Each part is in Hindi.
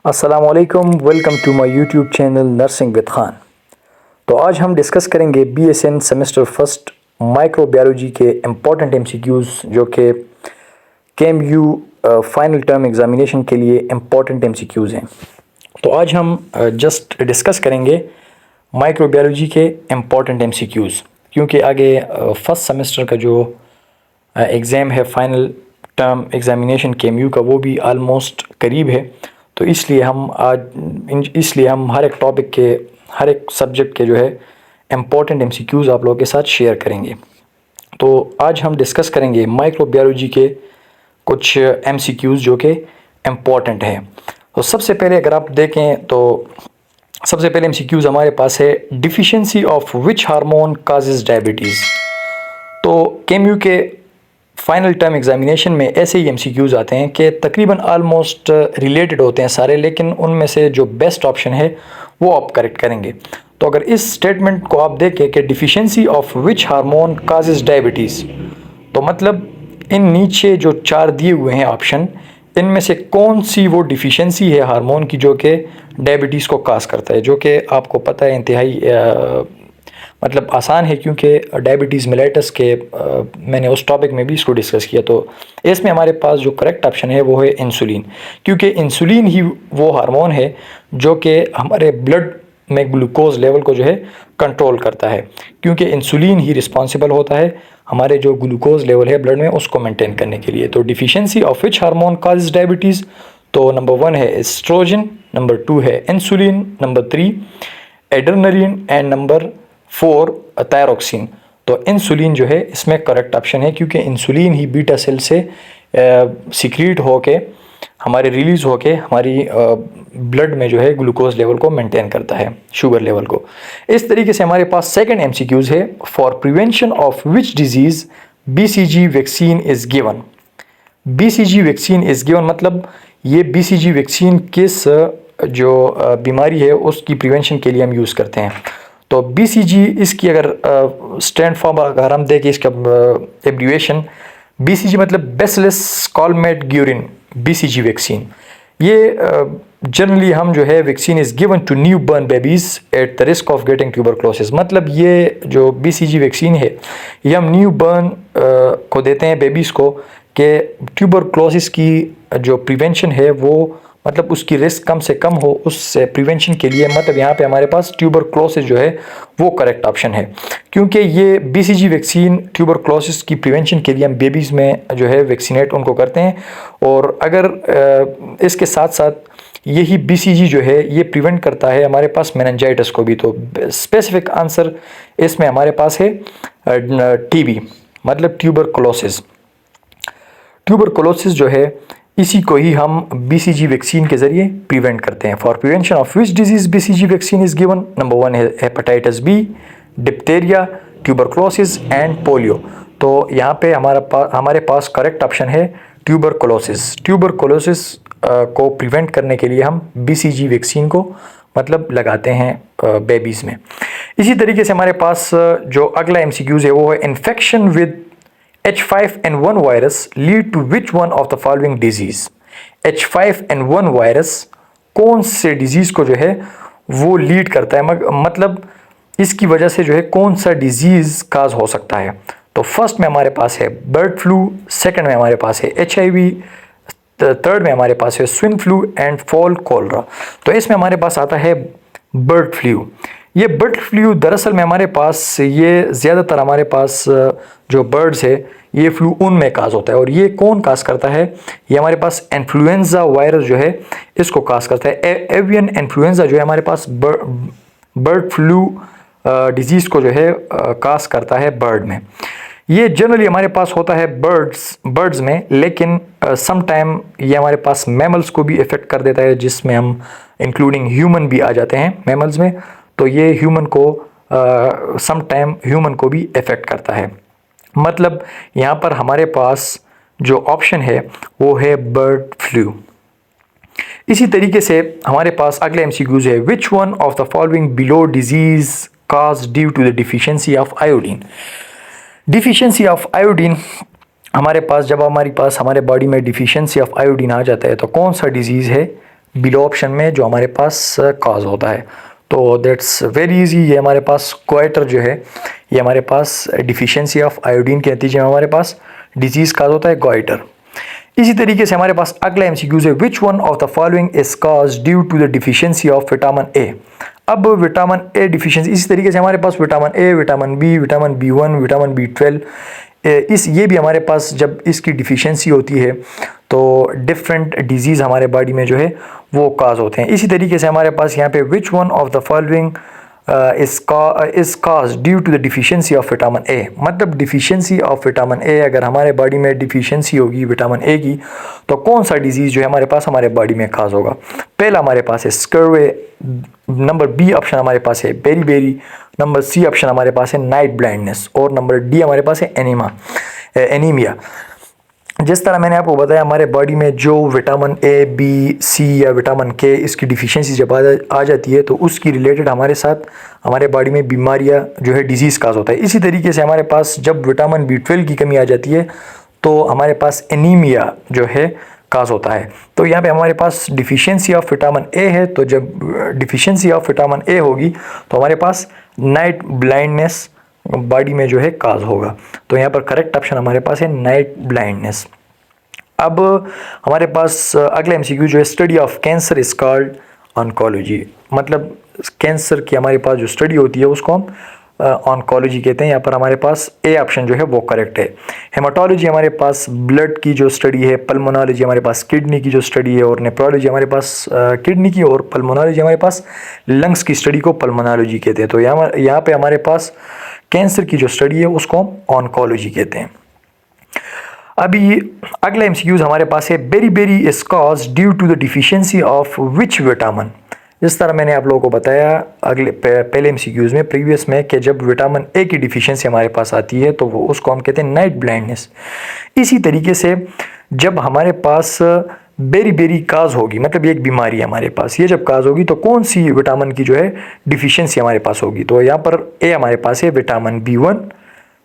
अस्सलामुअलैकुम, welcome to my YouTube channel nursing with Khan. तो आज हम डिस्कस करेंगे बीएसएन सेमेस्टर फर्स्ट माइक्रोबायोलॉजी के इम्पॉर्टेंट एमसीक्यूज़ जो कि केएमयू फाइनल टर्म एग्जामिनेशन के लिए इम्पॉर्टेंट एमसीक्यूज़ हैं। तो आज हम जस्ट डिस्कस करेंगे माइक्रोबायोलॉजी के इम्पॉर्टेंट एमसीक्यूज़, क्योंकि आगे फर्स्ट सेमेस्टर का जो एग्ज़ाम है फाइनल टर्म एग्जामिनेशन केएमयू का, वो भी आलमोस्ट करीब है। तो इसलिए हम हर एक टॉपिक के, हर एक सब्जेक्ट के जो है इम्पॉर्टेंट एमसीक्यूज़ आप लोगों के साथ शेयर करेंगे। तो आज हम डिस्कस करेंगे माइक्रोबायोलॉजी के कुछ एमसीक्यूज़ जो कि इम्पॉर्टेंट हैं। तो सबसे पहले अगर आप देखें तो सबसे पहले एमसीक्यूज़ हमारे पास है, deficiency of which hormone causes diabetes. तो केएमयू के फाइनल टर्म एग्जामिनेशन में ऐसे ही एमसीक्यूज़ आते हैं कि तकरीबन आलमोस्ट रिलेटेड होते हैं सारे, लेकिन उनमें से जो बेस्ट ऑप्शन है वो आप करेक्ट करेंगे। तो अगर इस स्टेटमेंट को आप देखें कि deficiency of which hormone causes diabetes, तो मतलब इन नीचे जो चार दिए हुए हैं ऑप्शन, इनमें से कौन सी वो डिफिशिएंसी है हार्मोन की जो कि डायबिटीज़ को काज करता है, जो कि आपको पता है इंतहाई मतलब आसान है, क्योंकि डायबिटीज़ मेलाइटस के मैंने उस टॉपिक में भी इसको डिस्कस किया। तो इसमें हमारे पास जो करेक्ट ऑप्शन है वो है इंसुलिन, क्योंकि इंसुलिन ही वो हार्मोन है जो कि हमारे ब्लड में ग्लूकोज लेवल को जो है कंट्रोल करता है, क्योंकि इंसुलिन ही रिस्पॉन्सिबल होता है हमारे जो ग्लूकोज लेवल है ब्लड में उसको मेंटेन करने के लिए। तो deficiency of which hormone causes diabetes, तो नंबर 1 है एस्ट्रोजन, नंबर 2 है insulin, number 3 adrenaline and number 4 thyroxine. तो इंसुलिन जो है इसमें करेक्ट ऑप्शन है, क्योंकि इंसुलिन ही बीटा सेल से सिक्रीट होके हमारे रिलीज़ होके हमारी ब्लड में जो है ग्लूकोज लेवल को मेंटेन करता है, शुगर लेवल को। इस तरीके से हमारे पास सेकंड एमसीक्यूज़ है, for prevention of which disease BCG vaccine is given. BCG vaccine is given मतलब ये बीसीजी वैक्सीन किस जो बीमारी है उसकी प्रिवेंशन के लिए हम यूज़ करते हैं। तो बीसीजी इसकी अगर स्टैंड फॉर्म अगर हम देखें, इसका एब्रीवेशन बीसीजी मतलब bacillus Calmette Guerin BCG vaccine. ये जनरली हम जो है vaccine is given to new born babies at the risk of getting tuberculosis. मतलब ये जो बीसीजी वैक्सीन है ये हम न्यू बर्न को देते हैं बेबीज़ को, कि ट्यूबरक्लोसिस की जो प्रिवेंशन है वो मतलब उसकी रिस्क कम से कम हो, उससे प्रिवेंशन के लिए। मतलब यहाँ पे हमारे पास ट्यूबरक्लोसिस जो है वो करेक्ट ऑप्शन है, क्योंकि ये बीसीजी वैक्सीन ट्यूबरक्लोसिस की प्रिवेंशन के लिए हम बेबीज़ में जो है वैक्सीनेट उनको करते हैं। और अगर इसके साथ साथ यही बीसीजी जो है ये प्रिवेंट करता है हमारे पास मेनिंजाइटिस को भी। तो स्पेसिफिक आंसर इसमें हमारे पास है टीबी मतलब ट्यूबरक्लोसिस। ट्यूबरक्लोसिस जो है इसी को ही हम बीसीजी वैक्सीन के ज़रिए प्रिवेंट करते हैं। For prevention of which disease BCG vaccine is given, number 1 है hepatitis B, diphtheria, tuberculosis and polio. तो यहाँ पे हमारे पास करेक्ट ऑप्शन है ट्यूबरक्लोसिस। ट्यूबरक्लोसिस को प्रिवेंट करने के लिए हम बीसीजी वैक्सीन को मतलब लगाते हैं बेबीज़ में। इसी तरीके से हमारे पास जो अगला एमसीक्यूज़ है वो है, infection with H5N1 virus lead to which one of the following disease. H5N1 virus कौन से डिजीज़ को जो है वो लीड करता है, मतलब इसकी वजह से जो है कौन सा डिजीज़ काज हो सकता है। तो फर्स्ट में हमारे पास है बर्ड फ्लू, सेकंड में हमारे पास है HIV, थर्ड में हमारे पास है स्विन फ्लू एंड फॉल कोलरा। तो इसमें हमारे पास आता है बर्ड फ्लू। ये बर्ड फ्लू दरअसल में हमारे पास ये ज़्यादातर हमारे पास जो बर्ड्स है ये फ्लू उनमें काज होता है। और ये कौन काज करता है, ये हमारे पास इन्फ्लुएंजा वायरस जो है इसको काज करता है। एवियन इन्फ्लुएंजा जो है हमारे पास बर्ड फ्लू डिजीज़ को जो है काज करता है बर्ड में। ये जनरली हमारे पास होता है बर्ड्स में, लेकिन सम टाइम ये हमारे पास मैमल्स को भी इफ़ेक्ट कर देता है, जिसमें हम इंक्लूडिंग ह्यूमन भी आ जाते हैं मैमल्स में। तो ये ह्यूमन को सम टाइम ह्यूमन को भी इफ़ेक्ट करता है। मतलब यहाँ पर हमारे पास जो ऑप्शन है वो है बर्ड फ्लू। इसी तरीके से हमारे पास अगला एमसीक्यूज़ है, which one of the following below disease cause due to the deficiency of iodine. Deficiency of iodine हमारे पास जब हमारे बॉडी में डिफिशिएंसी ऑफ आयोडीन आ जाता है तो कौन सा डिजीज़ है बिलो ऑप्शन में जो हमारे पास कॉज होता है। तो दैट्स वेरी इजी। ये हमारे पास गोइटर जो है ये हमारे पास डिफिशियंसी ऑफ आयोडीन के नतीजे में हमारे पास डिजीज़ काज होता है गोइटर। इसी तरीके से हमारे पास अगला एमसीक्यूज है, which one of the following is cause due to the deficiency of vitamin A. अब विटामिन ए डिफिशियंसी, इसी तरीके से हमारे पास vitamin A, vitamin B, vitamin B1, vitamin B12, ये भी हमारे पास जब इसकी डिफिशियंसी होती है तो डिफरेंट डिजीज़ हमारे बॉडी में जो है वो काज होते हैं। इसी तरीके से हमारे पास यहाँ पे which one of the following is cause due to the deficiency of vitamin A. मतलब डिफिशियंसी ऑफ विटामिन ए, अगर हमारे बॉडी में डिफिशियंसी होगी विटामिन ए की तो कौन सा डिजीज़ जो है हमारे पास हमारे बॉडी में काज होगा। पहला हमारे पास है स्कर्वे, नंबर बी ऑप्शन हमारे पास है बेरी, नंबर सी ऑप्शन हमारे पास है नाइट ब्लाइंडनेस, और नंबर डी हमारे पास है एनीमिया। जिस तरह मैंने आपको बताया हमारे बॉडी में जो विटामिन ए, बी, सी या विटामिन के इसकी डिफिशियंसी जब आ जाती है तो उसकी रिलेटेड हमारे साथ हमारे बॉडी में बीमारियां जो है डिजीज़ काज होता है। इसी तरीके से हमारे पास जब विटामिन B12 की कमी आ जाती है तो हमारे पास एनीमिया जो है काज होता है। तो यहाँ पे हमारे पास डिफिशियंसी ऑफ विटामिन ए है, तो जब डिफिशियंसी ऑफ विटामिन ए होगी तो हमारे पास नाइट ब्लाइंडनेस बॉडी में जो है काज होगा। तो यहाँ पर करेक्ट ऑप्शन हमारे पास है नाइट ब्लाइंडनेस। अब हमारे पास अगला एमसीक्यू जो है, study of cancer is called oncology. मतलब कैंसर की हमारे पास जो स्टडी होती है उसको हम ऑन्कोलॉजी कहते हैं। यहाँ पर हमारे पास ए ऑप्शन जो है वो करेक्ट है। हेमाटोलॉजी हमारे पास ब्लड की जो स्टडी है, पल्मोनोलॉजी हमारे पास किडनी की जो स्टडी है, और नेफ्रोलॉजी हमारे पास किडनी की, और पल्मोनोलॉजी हमारे पास लंग्स की स्टडी को पल्मोनोलॉजी कहते हैं। तो यहाँ पे हमारे पास कैंसर की जो स्टडी है उसको हम ऑन्कोलॉजी कहते हैं। अभी अगला एमसीक्यूज हमारे पास है, beri is cause due to the deficiency of which vitamin. जिस तरह मैंने आप लोगों को बताया पहले एमसीक्यूज में प्रीवियस में कि जब विटामिन ए की डिफिशियंसी हमारे पास आती है तो वो उसको हम कहते हैं नाइट ब्लाइंडनेस। इसी तरीके से जब हमारे पास बेरी काज होगी, मतलब ये एक बीमारी है हमारे पास, ये जब काज होगी तो कौन सी विटामिन की जो है डिफिशियंसी हमारे पास होगी। तो यहाँ पर ए हमारे पास है विटामिन B1,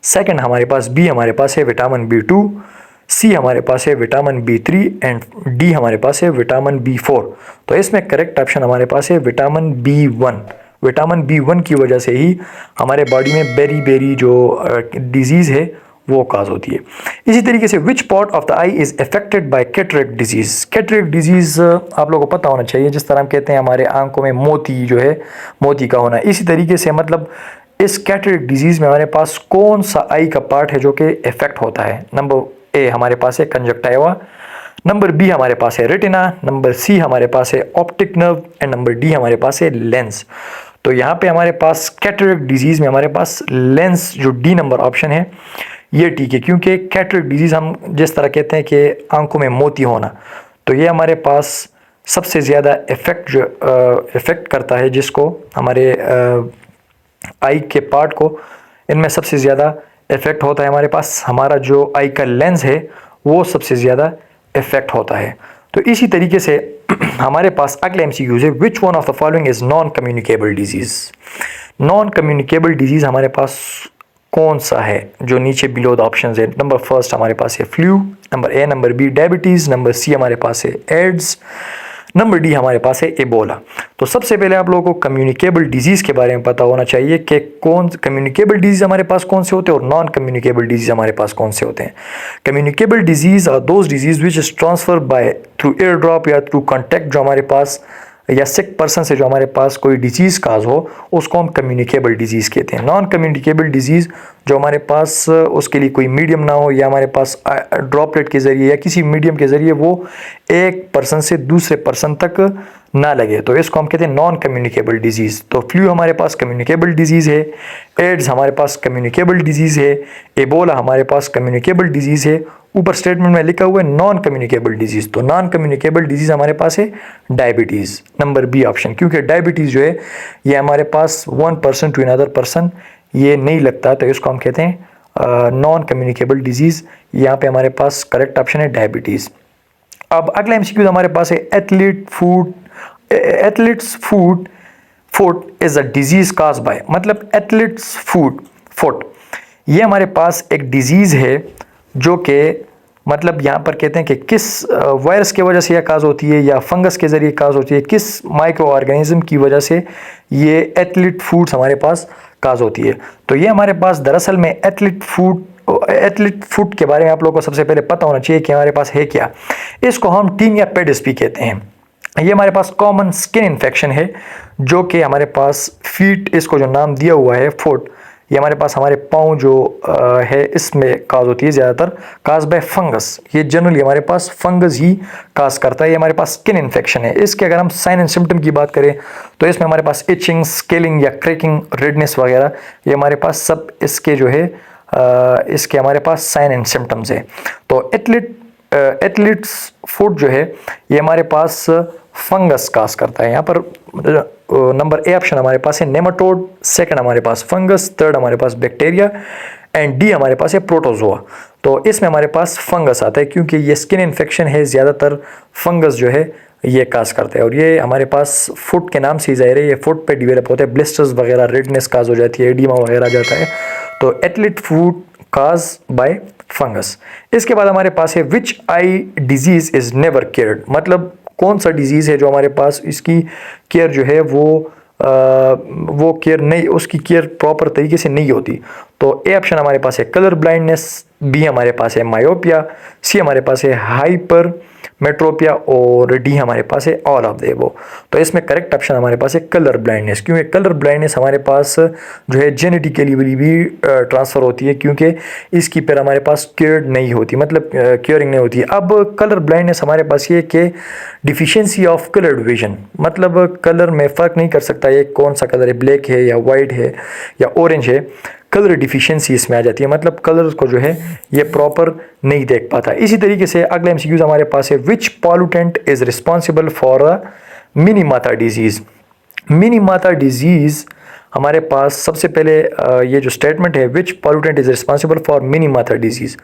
सेकंड हमारे पास बी हमारे पास है विटामिन B2, सी हमारे पास है विटामिन B3 एंड डी हमारे पास है विटामिन B4। तो इसमें करेक्ट ऑप्शन हमारे पास है विटामिन B1। विटामिन B1 की वजह से ही हमारे बॉडी में बेरी जो डिजीज़ है वो काज होती है। इसी तरीके से विच part of the I is affected by cataract disease. Cataract disease आप लोगों को पता होना चाहिए, जिस तरह हम कहते हैं हमारे आंखों में मोती जो है मोती का होना, इसी तरीके से मतलब इस कैटरेक्ट डिजीज़ में हमारे पास कौन सा आई का पार्ट है जो कि इफेक्ट होता है। नंबर ए हमारे पास है कंजक्टिवा, नंबर बी हमारे पास है रेटिना, नंबर सी हमारे पास है optic nerve and number D हमारे पास है लेंस। तो यहाँ पे हमारे पास कैटरेक्ट डिजीज़ में हमारे पास लेंस जो डी नंबर ऑप्शन है ये ठीक है, क्योंकि कैटरेक्ट डिजीज़ हम जिस तरह कहते हैं कि आंखों में मोती होना, तो ये हमारे पास सबसे ज़्यादा इफ़ेक्ट करता है, जिसको हमारे आई के पार्ट को इनमें सबसे ज़्यादा इफ़ेक्ट होता है। हमारे पास हमारा जो आई का लेंस है वो सबसे ज़्यादा इफ़ेक्ट होता है। तो इसी तरीके से हमारे पास अगला एमसीक्यू है, which one of the following is non communicable disease. Non communicable disease हमारे पास कौन सा है जो नीचे बिलो द ऑप्शन है। नंबर फर्स्ट हमारे पास है flu, number A, number B diabetes, number C हमारे पास है एड्स, नंबर डी हमारे पास है एबोला। तो सबसे पहले आप लोगों को कम्युनिकेबल डिजीज़ के बारे में पता होना चाहिए कि कौन कम्युनिकेबल डिजीज़ हमारे पास कौन से होते हैं और नॉन कम्युनिकेबल डिजीज़ हमारे पास कौन से होते हैं। Communicable disease are those disease which is transfer by through air drop या थ्रू कॉन्टैक्ट, जो हमारे पास या सिक पर्सन से जो हमारे पास कोई डिजीज़ काज हो उसको हम कम्युनिकेबल डिजीज़ कहते हैं। नॉन कम्युनिकेबल डिजीज़ जो हमारे पास उसके लिए कोई मीडियम ना हो या हमारे पास ड्रॉपलेट के ज़रिए या किसी मीडियम के ज़रिए वो एक पर्सन से दूसरे पर्सन तक ना लगे, तो इसको हम कहते हैं नॉन कम्युनिकेबल डिजीज़। तो फ्लू हमारे पास कम्युनिकेबल डिजीज़ है, एड्स हमारे पास कम्युनिकेबल डिजीज़ है, एबोला हमारे पास कम्युनिकेबल डिजीज़ है। ऊपर स्टेटमेंट में लिखा हुआ है नॉन कम्युनिकेबल डिजीज़, तो नॉन कम्युनिकेबल डिजीज़ हमारे पास है डायबिटीज़, नंबर बी ऑप्शन, क्योंकि डायबिटीज़ जो है ये हमारे पास one person to another person ये नहीं लगता, तो इसको हम कहते हैं नॉन कम्युनिकेबल डिजीज़। यहाँ पे हमारे पास करेक्ट ऑप्शन है डायबिटीज़। अब अगला एमसीक्यू हमारे पास है athlete's foot is a disease cause by. मतलब एथलीट्स फुट ये हमारे पास एक डिजीज़ है जो कि मतलब यहाँ पर कहते हैं कि किस वायरस की वजह से यह काज होती है या फंगस के ज़रिए काज होती है, किस माइक्रो ऑर्गेनिज्म की वजह से ये एथलीट फूड्स हमारे पास काज होती है। तो ये हमारे पास दरअसल में एथलीट फूड के बारे में आप लोगों को सबसे पहले पता होना चाहिए कि हमारे पास है क्या। इसको हम टीनिया पेडिस भी कहते हैं। ये हमारे पास कॉमन स्किन इन्फेक्शन है जो कि हमारे पास फीट, इसको जो नाम दिया हुआ है फुट, ये हमारे पास हमारे पाँव जो है इसमें काज होती है, ज़्यादातर काज बाय फंगस। ये जनरली हमारे पास फंगस ही काज करता है। ये हमारे पास स्किन इन्फेक्शन है। इसके अगर हम साइन एंड सिम्टम की बात करें तो इसमें हमारे पास इचिंग, स्केलिंग या क्रैकिंग, रेडनेस वगैरह, ये हमारे पास सब इसके जो है इसके हमारे पास साइन एंड सिम्टम्स है। तो एथलीट्स फूड जो है ये हमारे पास फंगस काज करता है। यहाँ पर नंबर ए ऑप्शन हमारे पास है नेमाटोड, सेकंड हमारे पास फंगस, थर्ड हमारे पास बैक्टीरिया एंड डी हमारे पास है प्रोटोजोआ। तो इसमें हमारे पास फंगस आता है क्योंकि ये स्किन इन्फेक्शन है, ज़्यादातर फंगस जो है ये काज करता है और ये हमारे पास फुट के नाम से ही ज़ाहिर है, ये फुट पे डिवेलप होते हैं, ब्लिस्टर्स वगैरह, रेडनेस काज हो जाती है, एडिमा वगैरह जाता है। तो athlete foot cause by fungus. इसके बाद हमारे पास है which eye disease is never cured, मतलब कौन सा डिजीज़ है जो हमारे पास इसकी केयर जो है वो केयर नहीं, उसकी केयर प्रॉपर तरीके से नहीं होती। तो ए ऑप्शन हमारे पास है कलर ब्लाइंडनेस, बी हमारे पास है मायोपिया, सी हमारे पास है हाइपर मेट्रोपिया और डी हमारे पास है ऑल ऑफ द एबव। तो इसमें करेक्ट ऑप्शन हमारे पास है कलर ब्लाइंडनेस, क्योंकि कलर ब्लाइंडनेस हमारे पास जो है जेनेटिकली भी ट्रांसफ़र होती है क्योंकि इसकी पर हमारे पास केयर नहीं होती, मतलब क्योरिंग नहीं होती। अब कलर ब्लाइंडनेस हमारे पास ये कि डिफिशियंसी ऑफ कलर्ड विजन, मतलब कलर में फ़र्क नहीं कर सकता ये कौन सा कलर है, ब्लैक है या वाइट है या ऑरेंज है, कलर डिफिशियंसी इसमें आ जाती है, मतलब कलर को जो है ये प्रॉपर नहीं देख पाता। इसी तरीके से अगले एमसीक्यूज हमारे पास है which pollutant is responsible for a Minamata disease. Minamata disease हमारे पास सबसे पहले ये जो स्टेटमेंट है which pollutant is responsible for Minamata disease,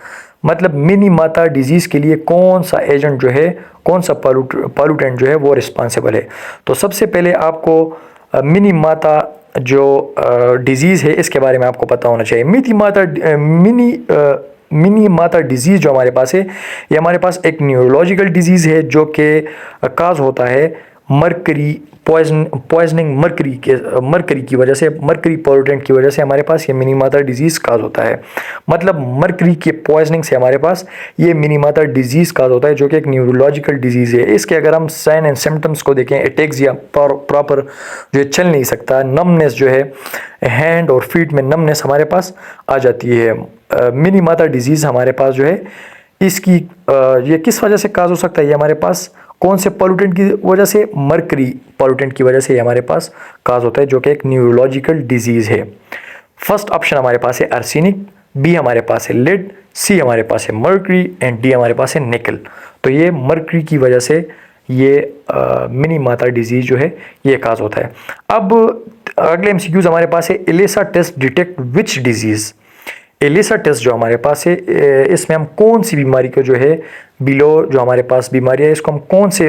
मतलब मिनीमाता डिजीज़ के लिए कौन सा एजेंट जो है, कौन सा पॉल्यूटेंट जो है वो रिस्पॉन्सिबल है। तो सबसे पहले आपको मिनीमाता जो डिजीज़ है इसके बारे में आपको पता होना चाहिए। मिनीमाता डिजीज़ जो हमारे पास है ये हमारे पास एक न्यूरोलॉजिकल डिजीज़ है जो कि काज होता है मरकरी पॉइजनिंग, मरकरी की वजह से, मरकरी पॉल्यूटेंट की वजह से हमारे पास ये मिनीमाता डिजीज़ काज होता है। मतलब मरकरी के पॉइजनिंग से हमारे पास ये मिनीमाता डिजीज़ काज होता है जो कि एक न्यूरोलॉजिकल डिजीज़ है। इसके अगर हम साइन एंड सिम्टम्स को देखें, एटेक्सिया, प्रॉपर जो है चल नहीं सकता, नमनेस जो है हैंड और फीट में नमनेस हमारे पास आ जाती है। मिनीमाता डिजीज़ हमारे पास जो है इसकी ये किस वजह से काज हो सकता है, ये हमारे पास कौन से पॉल्यूटेंट की वजह से, मरकरी पॉल्यूटेंट की वजह से ये हमारे पास काज होता है जो कि एक न्यूरोलॉजिकल डिजीज़ है। फर्स्ट ऑप्शन हमारे पास है आर्सेनिक, बी हमारे पास है लेड, सी हमारे पास है मर्करी एंड डी हमारे पास है निकल। तो ये मर्करी की वजह से ये मिनीमाता डिजीज़ जो है ये काज होता है। अब अगले एमसीक्यूज हमारे पास है एलिसा टेस्ट डिटेक्ट विच डिजीज़। एलिसा टेस्ट जो हमारे पास है इसमें हम कौन सी बीमारी को जो है बिलो जो हमारे पास बीमारी है इसको हम कौन से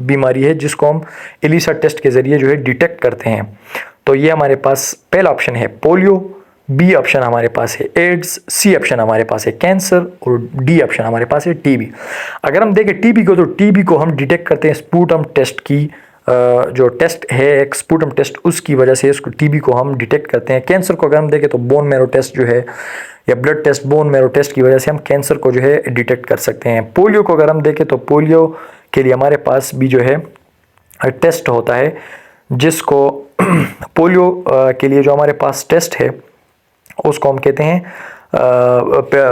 बीमारी है जिसको हम एलिसा टेस्ट के ज़रिए जो है डिटेक्ट करते हैं। तो ये हमारे पास पहला ऑप्शन है पोलियो, बी ऑप्शन हमारे पास है एड्स, सी ऑप्शन हमारे पास है कैंसर और डी ऑप्शन हमारे पास है टीबी। अगर हम देखें टीबी को, तो टीबी को हम डिटेक्ट करते हैं स्पूटम टेस्ट की जो टेस्ट है एक स्पूटम टेस्ट, उसकी वजह से इसको टीबी को हम डिटेक्ट करते हैं। कैंसर को अगर हम देखें तो बोन मैरो टेस्ट जो है या blood test, bone marrow test की वजह से हम कैंसर को जो है डिटेक्ट कर सकते हैं। पोलियो को अगर हम देखें तो पोलियो के लिए हमारे पास भी जो है टेस्ट होता है जिसको पोलियो के लिए जो हमारे पास टेस्ट है उसको हम कहते हैं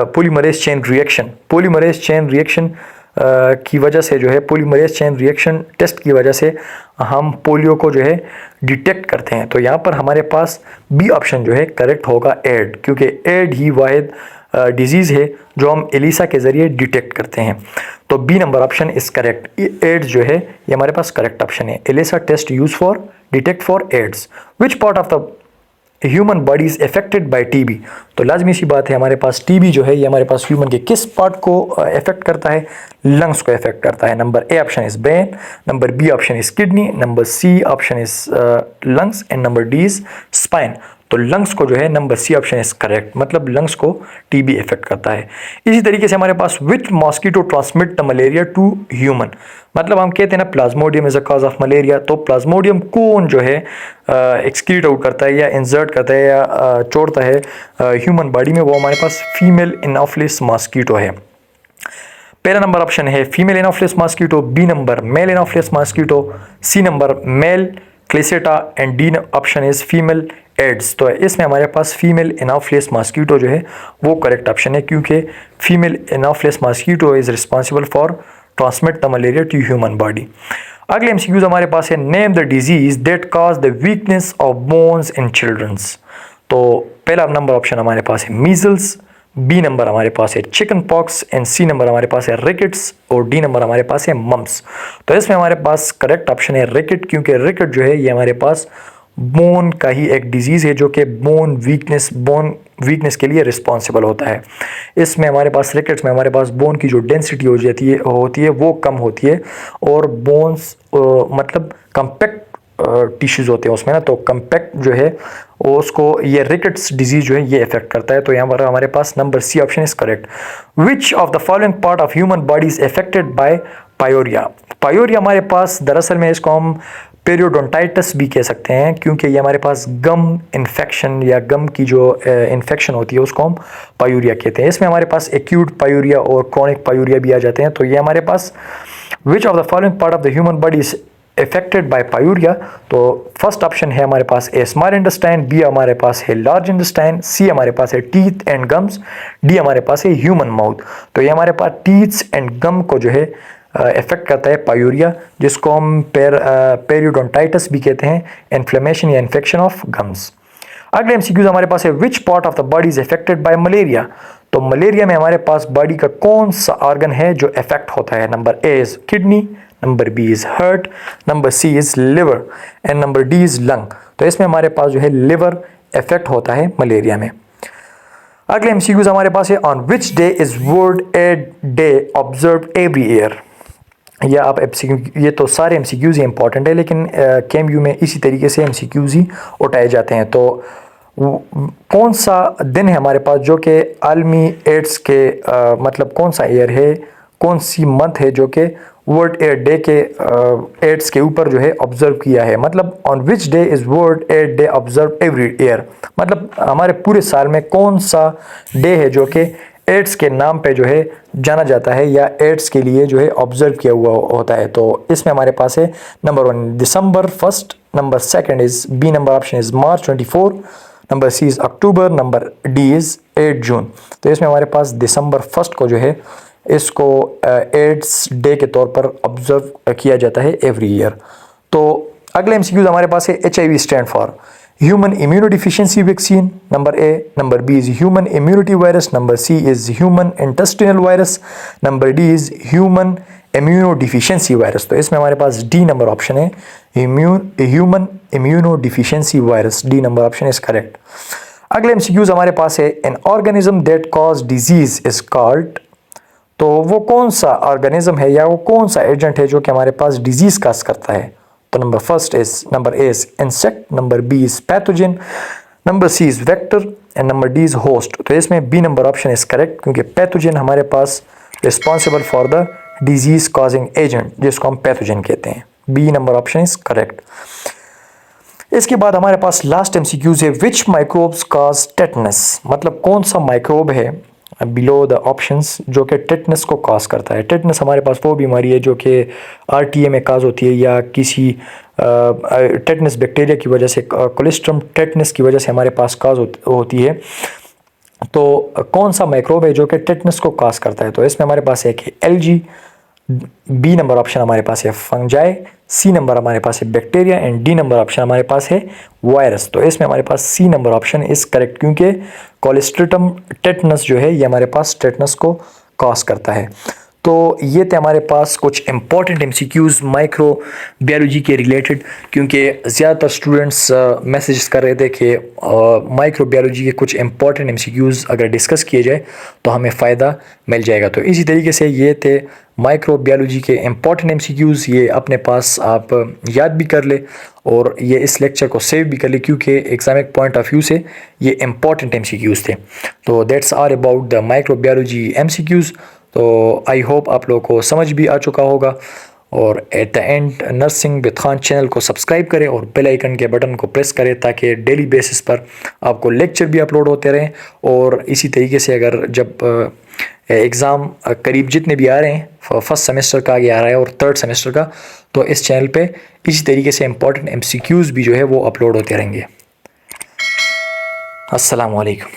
polymerase chain reaction. Polymerase chain reaction की वजह से जो है, पॉलीमरेज चेन रिएक्शन टेस्ट की वजह से हम पोलियो को जो है डिटेक्ट करते हैं। तो यहाँ पर हमारे पास बी ऑप्शन जो है करेक्ट होगा एड, क्योंकि एड ही वाहिद डिजीज़ है जो हम एलिसा के ज़रिए डिटेक्ट करते हैं। तो B number option is correct. AIDS जो है ये हमारे पास करेक्ट ऑप्शन है। ELISA test use for detect for AIDS. Which part of the human body is affected by TB. तो लाजमी सी बात है हमारे पास टीबी जो है ये हमारे पास ह्यूमन के किस पार्ट को अफेक्ट करता है, लंग्स को अफेक्ट करता है। Number A option is brain, number B option is kidney, number C option is lungs and number D is spine. तो लंग्स को जो है number C option is correct, मतलब लंग्स को टीबी इफेक्ट करता है। इसी तरीके से हमारे पास which mosquito transmit the malaria to human, मतलब हम कहते हैं ना plasmodium is a cause of malaria, तो प्लाज्मोडियम कौन जो है एक्सक्रीट आउट करता है या इंसर्ट करता है या छोड़ता है ह्यूमन बॉडी में, वो हमारे पास फीमेल एनोफिलिस मॉस्किटो है। पहला नंबर ऑप्शन है female anopheles mosquito, B number male anopheles mosquito, C number male culex and D option is female Aedes. तो इसमें हमारे पास फीमेल एनोफिलिस मॉस्किटो जो है वो करेक्ट ऑप्शन है, क्योंकि female anopheles mosquito is responsible for transmit the malaria to human body. अगले एमसीक्यूज हमारे पास है name the disease that cause the weakness of bones in childrens. तो पहला नंबर ऑप्शन हमारे पास है मीजल्स, बी नंबर हमारे पास है chicken pox and C number हमारे पास है रिकेट्स और डी नंबर हमारे पास है मम्स। तो इसमें हमारे पास करेक्ट ऑप्शन है रिकेट, क्योंकि रिकेट जो है ये हमारे पास बोन का ही एक डिजीज़ है जो कि बोन वीकनेस के लिए रिस्पॉन्सिबल होता है। इसमें हमारे पास रिकेट्स में हमारे पास बोन की जो डेंसिटी होती है वो कम होती है और बोन्स मतलब कम्पैक्ट टिश्यूज़ होते हैं उसमें ना, तो कम्पैक्ट जो है उसको ये रिकेट्स डिजीज जो है ये इफेक्ट करता है। तो यहाँ पर हमारे पास number C option is correct. Which of the following part of human body is affected by pyorrhoea. Pyorrhoea हमारे पास दरअसल में इसको हम पेरियोडोंटाइटिस भी कह सकते हैं, क्योंकि ये हमारे पास गम इन्फेक्शन या गम की जो इन्फेक्शन होती है उसको हम पायोरिया कहते हैं। इसमें हमारे पास एक्यूट पायोरिया और क्रॉनिक पायोरिया भी आ जाते हैं। तो ये हमारे पास which of the following part of the human body is affected by pyorrhoea, तो फर्स्ट ऑप्शन है हमारे पास ए स्मॉल इंटेस्टाइन, बी हमारे पास है लार्ज इंटेस्टाइन, सी हमारे पास है टीथ एंड गम्स, डी हमारे पास है ह्यूमन माउथ। तो ये हमारे पास टीथ्स एंड गम को जो है इफेक्ट करता है पायूरिया, जिसको हम पेरियोडोंटाइटिस भी कहते हैं, इन्फ्लेमेशन या इन्फेक्शन ऑफ गम्स। अगले एमसीक्यूज हमारे पास है विच part of the body is affected bye malaria. तो मलेरिया में हमारे पास बॉडी का कौन सा ऑर्गन है जो इफेक्ट होता है। Number A is kidney, number B is heart, number C is liver and number D is lung. तो इसमें हमारे पास जो है लिवर इफेक्ट होता है मलेरिया में। अगले एमसीक्यूज हमारे पास है on which day is world aid day observe every year. या आप ये तो सारे एमसीक्यूज ही इंपॉर्टेंट है, लेकिन केएमयू में इसी तरीके से एमसीक्यूज ही उठाए जाते हैं। तो कौन सा दिन है हमारे पास जो कि आलमी एड्स के मतलब कौन सा ईयर है, कौन सी मंथ है जो कि वर्ल्ड एड डे के एड्स के ऊपर जो है ऑब्जर्व किया है। मतलब on which day is world aid day observe every year, मतलब हमारे पूरे साल में कौन सा डे है जो कि एड्स के नाम पे जो है जाना जाता है या एड्स के लिए जो है ऑब्जर्व किया हुआ होता है। तो इसमें हमारे पास है number 1 December 1, number 2 is B number option is March 24, number C is October, number D is 8 June. तो इसमें हमारे पास दिसंबर 1 को जो है इसको एड्स डे के तौर पर ऑब्जर्व किया जाता है एवरी ईयर। तो अगले एमसीक्यूज हमारे पास है HIV stand for human immunodeficiency vaccine, number A, number B is human immunity virus, number C is human intestinal virus, number D is human immunodeficiency virus. तो इसमें हमारे पास डी नंबर ऑप्शन है human immunodeficiency virus, D number option is correct. अगले एमसीक्यूज हमारे पास है an organism that cause disease is called. तो वो कौन सा ऑर्गेनिज्म है या वो कौन सा एजेंट है जो कि हमारे पास डिजीज काज करता है। तो number A is insect, number B is pathogen, number C is vector and number D is host. तो इसमें B number option is correct, क्योंकि पैथोजन हमारे पास responsible for the disease causing agent, जिसको हम पैथोजन कहते हैं। B number option is correct. इसके बाद हमारे पास लास्ट एमसीक्यूज है विच माइक्रोब्स कॉज टेटनस, मतलब कौन सा माइक्रोब है बिलो द ऑप्शंस जो कि टेटनस को कॉज करता है। टेटनस हमारे पास वो बीमारी है जो कि RTA में काज होती है या किसी टेटनस बैक्टीरिया की वजह से, कोलेस्ट्रम टेटनस की वजह से हमारे पास काज होती है। तो कौन सा माइक्रोब है जो कि टेटनस को कॉज करता है। तो इसमें हमारे पास है कि एलगी, बी नंबर ऑप्शन हमारे पास है फंजाई, सी नंबर हमारे पास है bacteria and D number option हमारे पास है वायरस। तो इसमें हमारे पास C number option is correct, क्योंकि कोलेस्ट्रिटम टेटनस जो है ये हमारे पास टेटनस को कॉज करता है। तो ये थे हमारे पास कुछ इम्पॉर्टेंट एमसीक्यूज़ माइक्रो बायोलॉजी के रिलेटेड, क्योंकि ज़्यादातर स्टूडेंट्स मैसेज कर रहे थे कि माइक्रो बायोलॉजी के कुछ इम्पॉर्टेंट एमसीक्यूज़ अगर डिस्कस किए जाए तो हमें फ़ायदा मिल जाएगा। तो इसी तरीके से ये थे माइक्रो बायोलॉजी के इम्पॉर्टेंट एमसीक्यूज़, ये अपने पास आप याद भी कर ले और ये इस लेक्चर को सेव भी कर ले, क्योंकि एग्जामिक पॉइंट ऑफ व्यू से ये इम्पॉर्टेंट एमसीक्यूज़ थे। तो that's are about the microbiology MCQs. तो आई होप आप लोगों को समझ भी आ चुका होगा। और at the end nursing with Khan channel को सब्सक्राइब करें और बेल आइकन के बटन को प्रेस करें ताकि डेली बेसिस पर आपको लेक्चर भी अपलोड होते रहें। और इसी तरीके से अगर जब एग्ज़ाम करीब जितने भी आ रहे हैं, फर्स्ट सेमेस्टर का आगे आ रहा है और थर्ड सेमेस्टर का, तो इस चैनल पे इसी तरीके से इम्पॉर्टेंट एमसीक्यूज़ भी जो है वो अपलोड होते रहेंगे। अस्सलाम वालेकुम।